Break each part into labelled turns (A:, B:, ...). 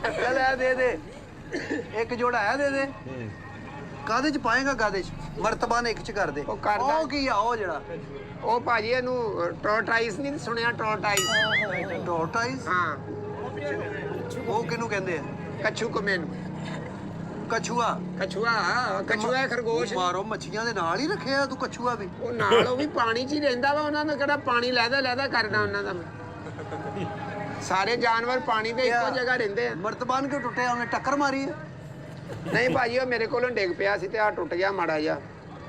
A: ਚੱਲ ਐ ਦੇ ਦੇ ਇੱਕ ਜੋੜਾ ਐ ਦੇ ਦੇ ਕਾਹਦੇ ਚ ਪਾਏਗਾ ਕਾਹਦੇ ਚ ਮਰਤਬਾਨ ਇੱਕ ਚ ਕਰ ਦੇ
B: ਉਹ ਕਰਦਾ
A: ਉਹ ਕੀ ਆ ਉਹ ਜਿਹੜਾ
B: ਉਹ ਭਾਜੀ ਇਹਨੂੰ ਟੋਰਟਾਈਸ ਨਹੀਂ ਸੁਣਿਆ ਟੋਰਟਾਈਸ
A: ਟੋਰਟਾਈਸ
B: ਹਾਂ
A: ਉਹ ਕਿਹਨੂੰ ਕਹਿੰਦੇ ਆ
B: ਕੱਛੂ ਕਮੇ ਨੂੰ
A: ਕਛੂਆ
B: ਕਛੂਆ ਕਛੂਆ ਖਰਗੋਸ਼
A: ਮਾਰੋ ਮੱਛੀਆਂ ਦੇ ਨਾਲ ਹੀ ਰੱਖਿਆ ਤੂੰ ਕਛੂਆ ਵੀ
B: ਉਹ ਨਾਲ ਉਹ ਵੀ ਪਾਣੀ 'ਚ ਹੀ ਰਹਿੰਦਾ ਵਾ ਉਹਨਾਂ ਦਾ ਕਿਹੜਾ ਪਾਣੀ ਲੈਦਾ ਕਰਦਾ ਉਹਨਾਂ ਦਾ ਸਾਰੇ ਜਾਨਵਰ ਪਾਣੀ ਦੇ ਇੱਕੋ ਜਗ੍ਹਾ ਰਹਿੰਦੇ ਆ
A: ਮਰਤਬਾਨ ਕਿਉਂ ਟੁੱਟਿਆ ਉਹਨੇ ਟੱਕਰ ਮਾਰੀ ਹੈ
B: ਨਹੀਂ ਭਾਜੀ ਉਹ ਮੇਰੇ ਕੋਲੋਂ ਡਿੱਗ ਪਿਆ ਸੀ ਤੇ ਆ ਟੁੱਟ ਗਿਆ ਮਾੜਾ ਜਿਹਾ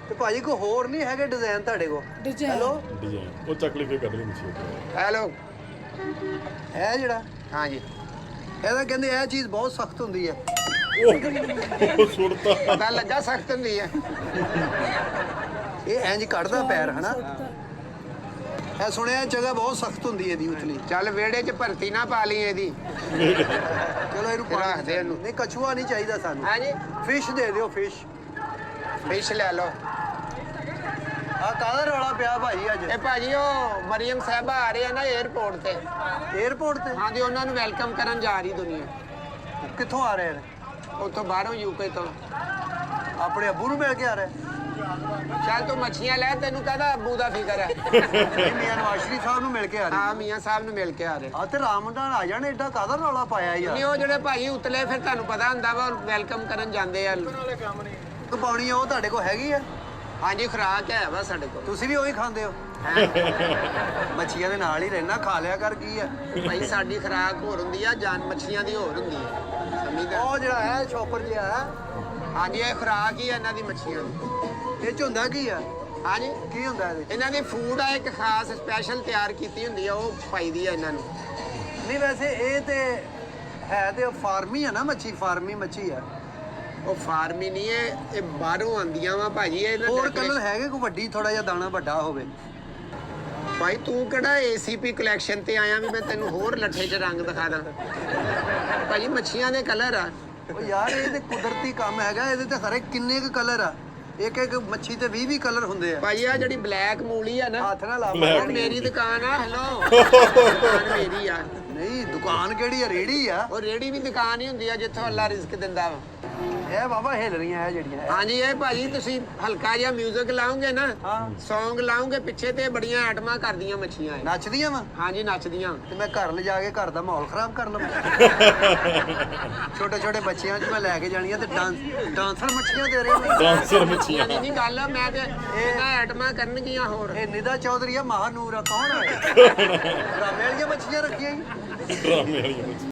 A: ਤੇ ਭਾਜੀ ਕੋਈ ਹੋਰ ਨਹੀਂ ਹੈਗੇ ਡਿਜ਼ਾਈਨ ਤੁਹਾਡੇ ਕੋਲ ਹੈਲੋ
C: ਡਿਜ਼ਾਈਨ ਉਹ ਚੱਕ ਲਈ ਫੇਰ ਕੱਢ ਲਈ ਮੱਛੀ
B: ਹੈਲੋ
A: ਇਹ ਜਿਹੜਾ
B: ਹਾਂਜੀ
A: ਇਹਦਾ ਕਹਿੰਦੇ ਇਹ ਚੀਜ਼ ਬਹੁਤ ਸਖਤ ਹੁੰਦੀ ਹੈ
C: ਉਹ ਸੁੱਟਤਾ
B: ਪਤਾ ਲੱਗਾ ਸਖਤ ਹੁੰਦੀ ਹੈ
A: ਇਹ ਇੰਜ ਕੱਢਦਾ ਪੈਰ ਹਨਾ ਇਹ ਸੁਣਿਆ ਜਗ੍ਹਾ ਬਹੁਤ ਸਖਤ ਹੁੰਦੀ ਹੈ ਇਹਦੀ ਉਤਲੀ
B: ਚੱਲ ਵਿਹੜੇ 'ਚ ਭਰਤੀ ਨਾ ਪਾ ਲਈ ਇਹਦੀ
A: ਚਲੋ ਇਹਨੂੰ
B: ਰੱਖ ਦੇ ਇਹਨੂੰ।
A: ਨਹੀਂ ਕਛੂਆ ਨਹੀਂ ਚਾਹੀਦਾ ਸਾਨੂੰ
B: ਹਾਂਜੀ
A: ਫਿਸ਼ ਦੇ ਦਿਓ ਫਿਸ਼
B: ਫਿਸ਼ ਲੈ ਲਓ
A: ਆ ਕਾਹਦਾ ਰੌਲਾ ਪਿਆ ਭਾਈ ਅੱਜ
B: ਇਹ ਭਾਜੀ ਉਹ ਮਰੀਮ ਸਾਹਿਬਾ ਆ ਰਹੇ ਆ ਨਾ 에어ਪੋਰਟ ਤੇ
A: 에어ਪੋਰਟ ਤੇ
B: ਹਾਂਜੀ ਉਹਨਾਂ ਨੂੰ ਵੈਲਕਮ ਕਰਨ ਜਾ ਰਹੀ ਦੁਨੀਆ
A: ਕਿੱਥੋਂ ਆ ਰਹੇ ਨੇ
B: ਉੱਥੋਂ ਬਾਹਰੋਂ ਯੂਕੇ ਤੋਂ
A: ਆਪਣੇ ਅੱਬੂ ਨੂੰ ਮਿਲ ਕੇ ਆ ਰਹੇ
B: ਚੱਲ ਤੂੰ ਮੱਛੀਆਂ ਲੈ ਤੈਨੂੰ ਕਹਦਾ ਅੱਬੂ ਦਾ ਫਿਕਰ ਹੈ
A: ਨਹੀਂ ਮੀਆਂ ਨਵਾਜ਼ ਸ਼ਰੀਫ ਸਾਹਿਬ ਨੂੰ ਮਿਲ ਕੇ ਆ ਰਹੇ
B: ਹਾਂ ਮੀਆਂ ਸਾਹਿਬ ਨੂੰ ਮਿਲ ਕੇ ਆ ਰਹੇ
A: ਆ ਤੇ ਰਾਮਦਾਨ ਆ ਜਾਣ ਏਡਾ ਕਾਹਦਾ ਰੌਲਾ ਪਾਇਆ
B: ਨਹੀਂ
A: ਯਾਰ
B: ਉਹ ਜਿਹੜੇ ਭਾਈ ਉਤਲੇ ਫਿਰ ਤੁਹਾਨੂੰ ਪਤਾ ਹੁੰਦਾ ਵਾ ਵੈਲਕਮ ਕਰਨ ਜਾਂਦੇ ਆ
A: ਪਾਉਣੀ ਆ ਉਹ ਤੁਹਾਡੇ ਕੋਲ ਹੈਗੀ ਆ
B: ਹਾਂਜੀ ਖੁਰਾਕ ਹੈ ਵਾ ਸਾਡੇ ਕੋਲ
A: ਤੁਸੀਂ ਵੀ ਉਹੀ ਖਾਂਦੇ ਹੋ ਮੱਛੀਆਂ ਦੇ ਨਾਲ ਹੀ ਰਹਿਣਾ ਖਾ ਲਿਆ ਕਰ ਕੀ ਆ
B: ਭਾਈ ਸਾਡੀ ਖੁਰਾਕ ਹੋਰ ਹੁੰਦੀ ਆ ਜਾਨ ਮੱਛੀਆਂ ਦੀ ਹੋਰ ਹੁੰਦੀ ਹੈ ਸਮਝਦਾ
A: ਉਹ ਜਿਹੜਾ ਹੈ ਚੋਪਰ ਜਿਹਾ ਹੈ
B: ਹਾਂਜੀ ਇਹ ਖੁਰਾਕ ਹੀ ਆ ਇਹਨਾਂ ਦੀ ਮੱਛੀਆਂ ਦੀ
A: ਇਹ ਚ ਹੁੰਦਾ ਕੀ ਆ
B: ਹਾਂਜੀ
A: ਕੀ ਹੁੰਦਾ ਇਹਦੇ ਚ?
B: ਇਹਨਾਂ ਦੀ ਫੂਡ ਆ ਇੱਕ ਖਾਸ ਸਪੈਸ਼ਲ ਤਿਆਰ ਕੀਤੀ ਹੁੰਦੀ ਆ ਉਹ ਪਾਈਦੀ ਆ ਇਹਨਾਂ ਨੂੰ
A: ਨਹੀਂ ਵੈਸੇ ਇਹ ਤੇ ਹੈ ਤੇ ਫਾਰਮੀ ਆ ਨਾ ਮੱਛੀ ਫਾਰਮੀ ਮੱਛੀ ਆ
B: ਉਹ ਫਾਰਮੀ ਨਹੀਂ ਹੈ ਇਹ ਬਾਹਰੋਂ ਆਂਦੀਆਂ ਵਾ ਭਾਜੀ ਇਹ
A: ਹੋਰ ਕਲਰ ਹੈਗੇ ਕੋਈ ਵੱਡੀ ਥੋੜਾ ਜਿਹਾ ਦਾਣਾ ਵੱਡਾ ਹੋਵੇ
B: ਭਾਈ ਤੂੰ ਕਿਹੜਾ ਏਸੀਪੀ ਕਲੈਕਸ਼ਨ ਤੇ ਆਇਆ ਵੀ ਮੈਂ ਤੈਨੂੰ ਹੋਰ ਲੱਠੇ 'ਚ ਰੰਗ ਦਿਖਾ ਦਾਂ ਭਾਜੀ ਮੱਛੀਆਂ ਦੇ ਕਲਰ ਆ
A: ਉਹ ਯਾਰ ਇਹ ਤੇ ਕੁਦਰਤੀ ਕੰਮ ਹੈਗਾ ਇਹਦੇ ਤੇ ਸਾਰੇ ਕਿੰਨੇ ਕੁ ਕਲਰ ਆ ਇੱਕ ਇੱਕ ਮੱਛੀ ਤੇ 20 ਕਲਰ ਹੁੰਦੇ ਆ
B: ਭਾਜੀ ਆ ਜਿਹੜੀ ਬਲੈਕ ਮੂਲੀ ਆ ਨਾ
A: ਹੱਥ ਨਾਲ ਲਾ
B: ਉਹ ਮੇਰੀ ਦੁਕਾਨ ਆ ਹੈਲੋ ਦੁਕਾਨ ਮੇਰੀ ਆ
A: ਨਹੀਂ ਦੁਕਾਨ ਕਿਹੜੀ ਆ ਰੇੜੀ ਆ
B: ਉਹ ਰੇੜੀ ਵੀ ਦੁਕਾਨ ਹੀ ਹੁੰਦੀ ਆ ਜਿੱਥੋਂ ਅੱਲਾ ਰਿਜ਼ਕ ਦਿੰਦਾ ਵਾ
A: ਇਹ ਬਾਬਾ ਹਿੱਲ ਰਹੀਆਂ ਇਹ ਜਿਹੜੀਆਂ
B: ਹਾਂਜੀ ਇਹ ਭਾਜੀ ਤੁਸੀਂ ਹਲਕਾ ਜਿਹਾ 뮤직 ਲਾਓਗੇ ਨਾ
A: ਹਾਂ
B: Song ਲਾਓਗੇ ਪਿੱਛੇ ਤੇ ਬੜੀਆਂ ਆਈਟਮਾਂ ਕਰਦੀਆਂ ਮੱਛੀਆਂ ਇਹ
A: ਨੱਚਦੀਆਂ ਵਾ
B: ਹਾਂਜੀ ਨੱਚਦੀਆਂ
A: ਤੇ ਮੈਂ ਘਰ ਲਿਜਾ ਕੇ ਘਰ ਦਾ ਮਾਹੌਲ ਖਰਾਬ ਕਰ ਲਵਾਂ ਛੋਟੇ ਛੋਟੇ ਬੱਚਿਆਂ 'ਚ ਮੈਂ ਲੈ ਕੇ ਜਾਣੀਆਂ ਤੇ ਡਾਂਸਰ ਮੱਛੀਆਂ ਦੇ ਰਹੇ ਨੇ
C: ਡਾਂਸਰ ਮੱਛੀਆਂ
B: ਇਹ ਨਹੀਂ ਗੱਲ ਮੈਂ ਤੇ ਇਹਨਾਂ ਆਈਟਮਾਂ ਕਰਨਗੀਆਂ ਹੋਰ
A: ਇਹ ਨਿਦਾ ਚੌਧਰੀ ਆ ਮਹਾਨੂਰ ਆ ਕੌਣ ਹੈ ਡਰਾਮੇ ਵਾਲੀਆਂ ਮੱਛੀਆਂ ਰੱਖੀਆਂ ਜੀ
C: ਡਰਾਮੇ ਵਾਲੀਆਂ ਮੱਛੀਆਂ